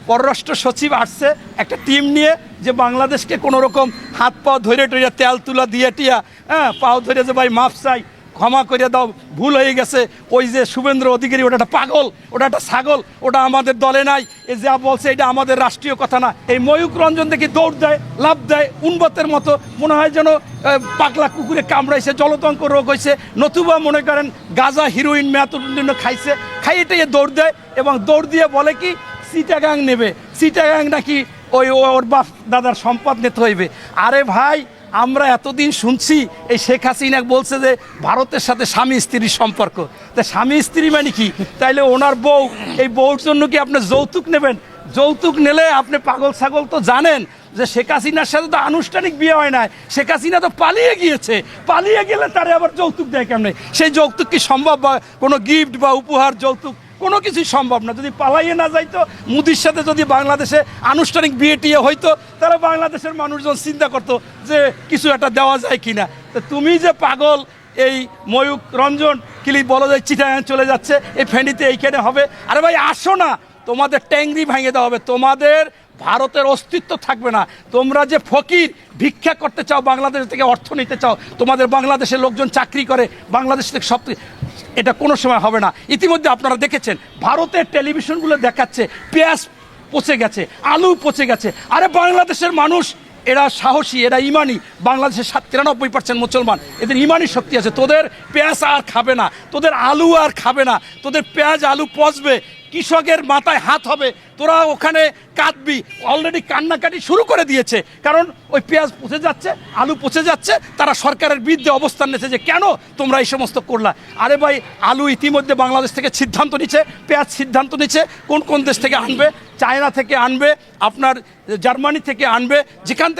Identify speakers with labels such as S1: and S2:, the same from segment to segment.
S1: পররাষ্ট্র সচিব আসছে একটা টিম নিয়ে, যে বাংলাদেশকে কোনো রকম হাত পাও ধরে টরে তেল তুলা দিয়ে টিয়া, পাও ধরে যে ভাই মাফ চাই, ক্ষমা করে দাও, ভুল হয়ে গেছে। ওই যে শুভেন্দ্র অধিকারী, ওটা একটা পাগল, ওটা একটা ছাগল, ওটা আমাদের দলে নাই, এ যা বলছে এটা আমাদের রাষ্ট্রীয় কথা না। এই ময়ূক রঞ্জন দেখি দৌড় দেয়, লাভ দেয় উন্মত্তের মতো, মনে হয় যেন পাগলা কুকুরে কামড়াইছে, জলতঙ্ক রোগ হয়েছে, নতুবা মনে করেন গাঁজা হিরোইন মেয়াতুন্য খাইছে, খাইয়ে দৌড় দেয় এবং দৌড় দিয়ে বলে কি চিটাগাং নেবে, চিটাগাং নাকি ওর বাপ দাদার সম্পদ নিতে হইবে। আরে ভাই, আমরা এতদিন শুনছি এই শেখ হাসিনা বলছে যে ভারতের সাথে স্বামী স্ত্রীর সম্পর্ক, তা স্বামী স্ত্রী মানে কি? তাইলে ওনার বউ, এই বউর জন্য কি আপনি যৌতুক নেবেন? যৌতুক নিলে আপনি পাগল ছাগল তো জানেন যে শেখ হাসিনার সাথে তো আনুষ্ঠানিক বিয়ে হয় না, শেখ হাসিনা তো পালিয়ে গিয়েছে, পালিয়ে গেলে তারে আবার যৌতুক দেয় কেমনে? সেই যৌতুক কি সম্ভব? বা কোনো গিফট বা উপহার, যৌতুক কোনো কিছুই সম্ভব না। যদি পালাইয়ে না যাইতো, মোদির সাথে যদি বাংলাদেশে আনুষ্ঠানিক বিয়ে টিয়ে হইতো, তাহলে বাংলাদেশের মানুষজন চিন্তা করতো যে কিছু একটা দেওয়া যায় কিনা। তো তুমি যে পাগল, এই ময়ূক রঞ্জন কিলি বলো যায় চিটাগাং চলে যাচ্ছে, এই ফেনীতে এইখানে হবে। আরে ভাই আসো না, তোমাদের ট্যাংরি ভেঙে দেওয়া হবে, তোমাদের ভারতের অস্তিত্ব থাকবে না। তোমরা যে ফকির, ভিক্ষা করতে চাও, বাংলাদেশ থেকে অর্থ নিতে চাও, তোমাদের বাংলাদেশের লোকজন চাকরি করে, বাংলাদেশ থেকে সব, এটা কোনো সময় হবে না। ইতিমধ্যে আপনারা দেখেছেন ভারতের টেলিভিশনগুলো দেখাচ্ছে পেঁয়াজ পচে গেছে, আলু পচে গেছে। আরে বাংলাদেশের মানুষ এরা সাহসী, এরা ইমানি, বাংলাদেশের 93% মুসলমান, এদের ইমানি শক্তি আছে। তোদের পেঁয়াজ আর খাবে না, তোদের আলু আর খাবে না, তোদের পেঁয়াজ আলু পচবে, কৃষকের মাথায় হাত হবে, তোরা ওখানে কাঁদবি। অলরেডি কান্নাকাটি শুরু করে দিয়েছে, কারণ ওই পেঁয়াজ পচে যাচ্ছে, আলু পচে যাচ্ছে, তারা সরকারের বিরুদ্ধে অবস্থান নিয়েছে যে কেন তোমরা এই সমস্ত করলা। আরে ভাই, আলু ইতিমধ্যে বাংলাদেশ থেকে সিদ্ধান্ত নিচ্ছে, পেঁয়াজ সিদ্ধান্ত নিচ্ছে কোন কোন দেশ থেকে আনবে, চায়না থেকে আনবে, আপনার জার্মানি থেকে আনবে, যেখান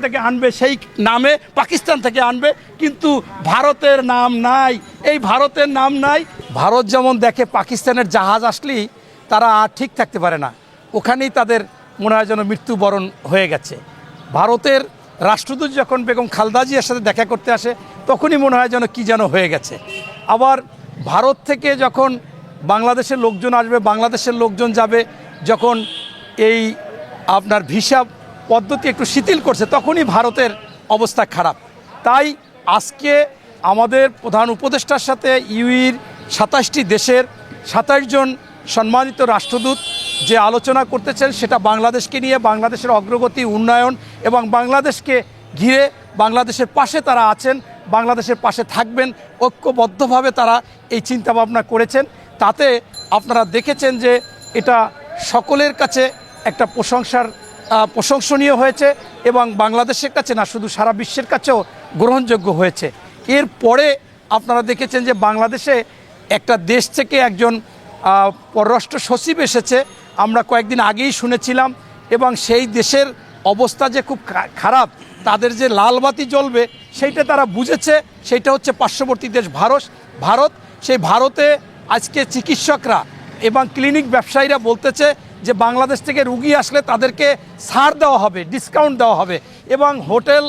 S1: থেকে আনবে সেই নামে, পাকিস্তান থেকে আনবে, কিন্তু ভারতের নাম নাই। এই ভারতের নাম নাই। ভারত যেমন দেখে পাকিস্তানের জাহাজ আসলেই তারা আর ঠিক থাকতে পারে না, ওখানেই তাদের মনে হয় যেন মৃত্যুবরণ হয়ে গেছে। ভারতের রাষ্ট্রদূত যখন বেগম খালেদা জিয়ার সাথে দেখা করতে আসে, তখনই মনে হয় যেন কী যেন হয়ে গেছে। আবার ভারত থেকে যখন বাংলাদেশের লোকজন আসবে, বাংলাদেশের লোকজন যাবে, যখন এই আপনার ভিসা পদ্ধতি একটু শিথিল করছে, তখনই ভারতের অবস্থা খারাপ। তাই আজকে আমাদের প্রধান উপদেষ্টার সাথে ইউইর 27টি দেশের 27 জন সম্মানিত রাষ্ট্রদূত যে আলোচনা করতেছেন, সেটা বাংলাদেশকে নিয়ে, বাংলাদেশের অগ্রগতি, উন্নয়ন এবং বাংলাদেশকে ঘিরে, বাংলাদেশের পাশে তারা আছেন, বাংলাদেশের পাশে থাকবেন, ঐক্যবদ্ধভাবে তারা এই চিন্তাভাবনা করেছেন। তাতে আপনারা দেখেছেন যে এটা সকলের কাছে একটা প্রশংসনীয় হয়েছে এবং বাংলাদেশের কাছে না, শুধু সারা বিশ্বের কাছেও গ্রহণযোগ্য হয়েছে। এরপরে আপনারা দেখেছেন যে বাংলাদেশে একটা দেশ থেকে একজন পররাষ্ট্র সচিব এসেছে, আমরা কয়েকদিন আগেই শুনেছিলাম, এবং সেই দেশের অবস্থা যে খুব খারাপ, তাদের যে লাল বাতি জ্বলবে সেইটা তারা বুঝেছে। সেইটা হচ্ছে পার্শ্ববর্তী দেশ ভারত। সেই ভারতে আজকে চিকিৎসকরা এবং ক্লিনিক ব্যবসায়ীরা বলতেছে যে বাংলাদেশ থেকে রুগী আসলে তাদেরকে ছাড় দেওয়া হবে, ডিসকাউন্ট দেওয়া হবে, এবং হোটেল,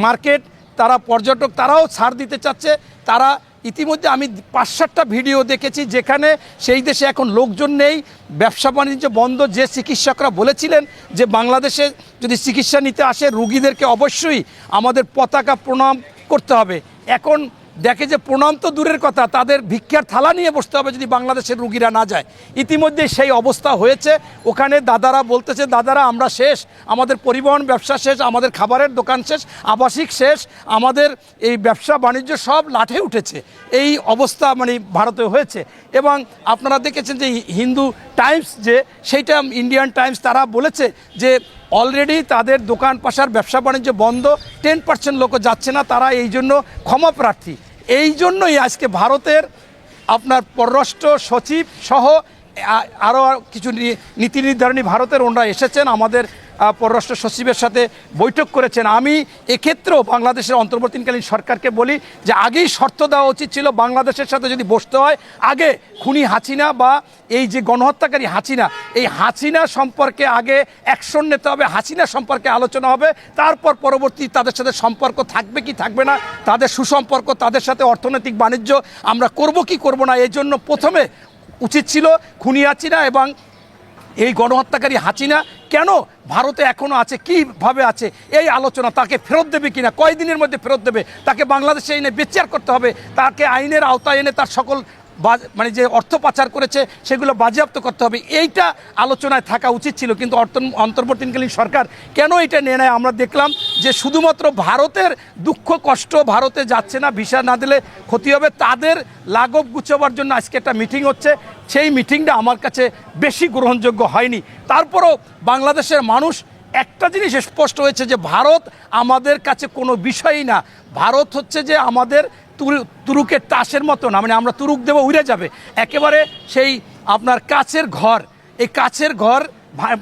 S1: মার্কেট, তারা পর্যটক, তারাও ছাড় দিতে চাচ্ছে। তারা ইতিমধ্যে আমি 5-7টা ভিডিও দেখেছি যেখানে সেই দেশে এখন লোকজন নেই, ব্যবসা বাণিজ্য বন্ধ। যে চিকিৎসকরা বলেছিলেন যে বাংলাদেশে যদি চিকিৎসা নিতে আসে রুগীদেরকে অবশ্যই আমাদের পতাকা প্রণাম করতে হবে, এখন দেখে যে প্রণাম তো দূরের কথা, তাদের ভিক্ষার থালা নিয়ে বসতে হবে যদি বাংলাদেশের রুগীরা না যায়। ইতিমধ্যে সেই অবস্থা হয়েছে। ওখানে দাদারা বলতেছে, দাদারা আমরা শেষ, আমাদের পরিবহন ব্যবসা শেষ, আমাদের খাবারের দোকান শেষ, আবাসিক শেষ, আমাদের এই ব্যবসা বাণিজ্য সব লাঠে উঠেছে। এই অবস্থা মানে ভারতে হয়েছে। এবং আপনারা দেখেছেন যে হিন্দু টাইমস, যে সেইটা ইন্ডিয়ান টাইমস, তারা বলেছে যে অলরেডি তাদের দোকান পাশার ব্যবসা বাণিজ্য বন্ধ, 10% লোকও যাচ্ছে না, তারা এই জন্য ক্ষমা প্রার্থী। এই জন্যই আজকে ভারতের আপনার পররাষ্ট্র সচিব সহ আরও কিছু নীতি নির্ধারণী ভারতের ওনারা এসেছেন, আমাদের পররাষ্ট্র সচিবের সাথে বৈঠক করেছেন। আমি এক্ষেত্রেও বাংলাদেশের অন্তর্বর্তীকালীন সরকারকে বলি যে আগেই শর্ত দেওয়া উচিত ছিল, বাংলাদেশের সাথে যদি বসতে হয় আগে খুনি হাসিনা বা এই যে গণহত্যাকারী হাসিনা, এই হাসিনা সম্পর্কে আগে অ্যাকশন নিতে হবে, হাসিনা সম্পর্কে আলোচনা হবে, তারপর পরবর্তী তাদের সাথে সম্পর্ক থাকবে কি থাকবে না, তাদের সুসম্পর্ক, তাদের সাথে অর্থনৈতিক বাণিজ্য আমরা করব কি করব না, এই জন্য প্রথমে উচিত ছিল খুনি হাসিনা এবং এই গণহত্যাকারী হাসিনা কেন ভারতে এখনও আছে, কীভাবে আছে, এই আলোচনা, তাকে ফেরত দেবে কিনা, কয়দিনের মধ্যে ফেরত দেবে, তাকে বাংলাদেশে এনে বিচার করতে হবে, তাকে আইনের আওতায় এনে তার সকল মানে যে অর্থ পাচার করেছে সেগুলো বাজেয়াপ্ত করতে হবে, এইটা আলোচনায় থাকা উচিত ছিল। কিন্তু অন্তর্বর্তীকালীন সরকার কেন এটা নিয়ে নেয়? আমরা দেখলাম যে শুধুমাত্র ভারতের দুঃখ কষ্ট, ভারতে যাচ্ছে না, ভিসা না দিলে ক্ষতি হবে, তাদের লাঘব গুছাবার জন্য আজকে একটা মিটিং হচ্ছে। সেই মিটিংটা আমার কাছে বেশি গ্রহণযোগ্য হয়নি। তারপরও বাংলাদেশের মানুষ একটা জিনিস স্পষ্ট হয়েছে যে ভারত আমাদের কাছে কোনো বিষয়ই না। ভারত হচ্ছে যে আমাদের তুরুকের তাসের মতো না, মানে আমরা তুরুক দেবো উড়ে যাবে, একেবারে সেই আপনার কাচের ঘর, এই কাচের ঘর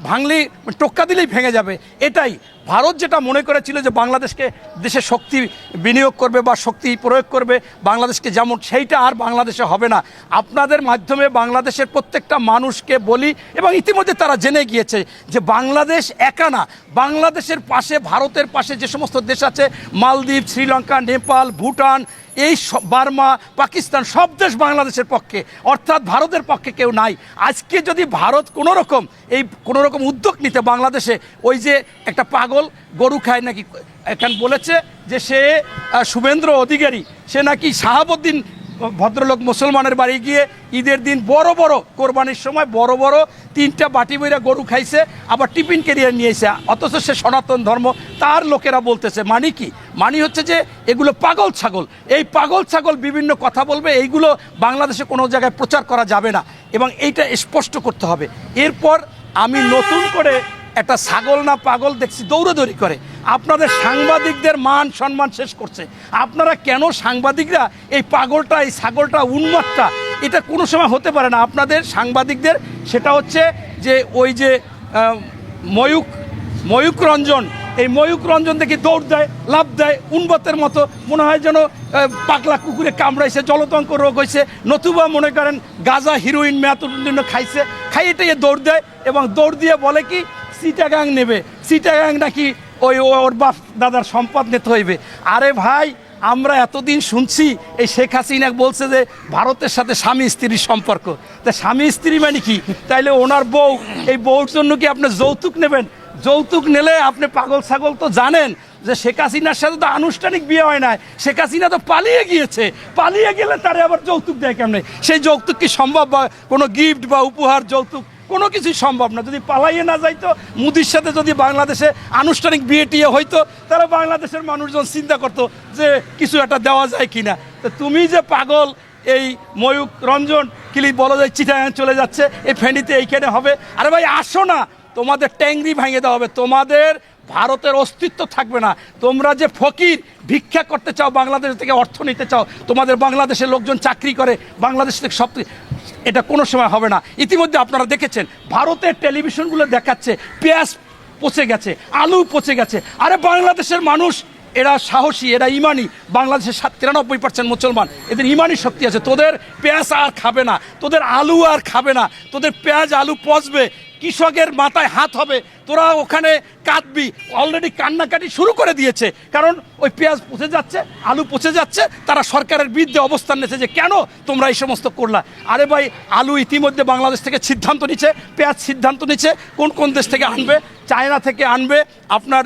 S1: ভাঙলি টোক্কা দিলেই ভেঙে যাবে। এটাই ভারত যেটা মনে করেছিল যে বাংলাদেশকে দেশে শক্তি বিনিয়োগ করবে বা শক্তি প্রয়োগ করবে বাংলাদেশকে, যেমন সেইটা আর বাংলাদেশে হবে না। আপনাদের মাধ্যমে বাংলাদেশের প্রত্যেকটা মানুষকে বলি, এবং ইতিমধ্যে তারা জেনে গিয়েছে যে বাংলাদেশ একা না, বাংলাদেশের পাশে, ভারতের পাশে যে সমস্ত দেশ আছে, মালদ্বীপ, শ্রীলঙ্কা, নেপাল, ভুটান, এই বার্মা, পাকিস্তান, সব দেশ বাংলাদেশের পক্ষে, অর্থাৎ ভারতের পক্ষে কেউ নাই। আজকে যদি ভারত কোনো রকম উদ্যোগ নিতে বাংলাদেশে, ওই যে একটা পাগল গরু খায় নাকি, এখানে বলেছে যে সে শুভেন্দ্র অধিকারী, সে নাকি শাহাবুদ্দিন ভদ্রলোক মুসলমানের বাড়ি গিয়ে ঈদের দিন বড় বড় কোরবানির সময় বড় বড় 3টা বাটি বইরা গরু খাইছে, আবার টিফিন ক্যারিয়ার নিয়েছে, অথচ সে সনাতন ধর্ম। তার লোকেরা বলতেছে মানি কি? মানি হচ্ছে যে এগুলো পাগল ছাগল, এই পাগল ছাগল বিভিন্ন কথা বলবে, এইগুলো বাংলাদেশে কোনো জায়গায় প্রচার করা যাবে না, এবং এইটা স্পষ্ট করতে হবে। এরপর আমি নতুন করে একটা ছাগল না পাগল দেখছি দৌড়াদৌড়ি করে, আপনাদের সাংবাদিকদের মান সম্মান শেষ করছে। আপনারা কেন সাংবাদিকরা এই পাগলটা, এই ছাগলটা, উন্মাদটা, এটা কোনো সময় হতে পারে না আপনাদের সাংবাদিকদের। সেটা হচ্ছে যে ওই যে ময়ূক রঞ্জন, এই ময়ূক রঞ্জন দেখি দৌড় দেয়, লাভ দেয়, উন্মত্তের মতো, মনে হয় যেন পাগলা কুকুরে কামড়াইছে, জলতঙ্ক রোগ হয়েছে, নতুবা মনে করেন গাঁজা হিরোইন মেয়াতুন্ন খাইছে, খাইয়েটে দৌড় দেয়, এবং দৌড় দিয়ে বলে কি চিটাগাং নেবে, চিটাগাং নাকি ওর বাপ দাদার সম্পদ নিতে হইবে। আরে ভাই, আমরা এতদিন শুনছি এই শেখ হাসিনা বলছে যে ভারতের সাথে স্বামী স্ত্রীর সম্পর্ক, তা স্বামী স্ত্রী মানে কি? তাইলে ওনার বউ, এই বউর জন্য কি আপনি যৌতুক নেবেন? যৌতুক নিলে আপনি পাগল ছাগল তো জানেন যে শেখ হাসিনার সাথে তো আনুষ্ঠানিক বিয়ে হয় না, শেখ হাসিনা তো পালিয়ে গিয়েছে, পালিয়ে গেলে তারে আবার যৌতুক দেয় কেমনে? সেই যৌতুক কি সম্ভব? বা কোনো গিফট বা উপহার, যৌতুক কোনো কিছুই সম্ভব না। যদি পালাইয়ে না যাইতো, মোদির সাথে যদি বাংলাদেশে আনুষ্ঠানিক বিয়ে টিয়ে হইতো, তারা বাংলাদেশের মানুষজন চিন্তা করতো যে কিছু একটা দেওয়া যায় কিনা। তো তুমি যে পাগল, এই ময়ূক রঞ্জন কিলি বলা যায় চিটাগাং চলে যাচ্ছে, এই ফেনীতে এইখানে হবে, আরে ভাই আসো না, তোমাদের ট্যাংরি ভেঙে দেওয়া হবে, তোমাদের ভারতের অস্তিত্ব থাকবে না। তোমরা যে ফকির, ভিক্ষা করতে চাও, বাংলাদেশ থেকে অর্থ নিতে চাও, তোমাদের বাংলাদেশের লোকজন চাকরি করে, বাংলাদেশ থেকে সব, এটা কোনো সময় হবে না। ইতিমধ্যে আপনারা দেখেছেন ভারতের টেলিভিশনগুলো দেখাচ্ছে পেঁয়াজ পচে গেছে, আলু পচে গেছে। আরে বাংলাদেশের মানুষ এরা সাহসী, এরা ইমানি, বাংলাদেশের 93% মুসলমান, এদের ইমানি শক্তি আছে। তোদের পেঁয়াজ আর খাবে না, তোদের আলু আর খাবে না, তোদের পেঁয়াজ আলু পচবে, কৃষকের মাথায় হাত হবে, তোরা ওখানে কাঁদবি। অলরেডি কান্নাকাটি শুরু করে দিয়েছে, কারণ ওই পেঁয়াজ পচে যাচ্ছে, আলু পচে যাচ্ছে, তারা সরকারের বিরুদ্ধে অবস্থান নিয়েছে যে কেন তোমরা এই সমস্ত করলা। আরে ভাই, আলু ইতিমধ্যে বাংলাদেশ থেকে সিদ্ধান্ত নিচ্ছে, পেঁয়াজ সিদ্ধান্ত নিচ্ছে কোন কোন দেশ থেকে আনবে, চায়না থেকে আনবে, আপনার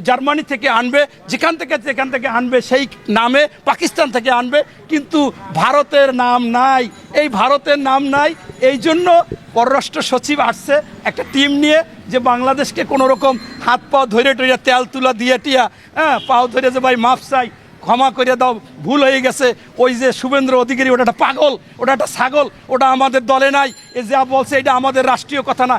S1: জার্মানি থেকে আনবে, যেখান থেকে আনবে সেই নামে, পাকিস্তান থেকে আনবে, কিন্তু ভারতের নাম নাই। এই ভারতের নাম নাই, এই জন্য পররাষ্ট্র সচিব আসছে একটা টিম নিয়ে যে বাংলাদেশকে কোনো রকম হাত পাও ধরে টইয়া তেল তুলা দিয়ে টিয়া, পাও ধরে যে ভাই মাফ চাই, ক্ষমা করে দাও, ভুল হয়ে গেছে, ওই যে শুভেন্দ্র অধিকারী ওটা একটা পাগল, ওটা একটা ছাগল, ওটা আমাদের দলে নাই, এ যা বলছে এটা আমাদের রাষ্ট্রীয় কথা না।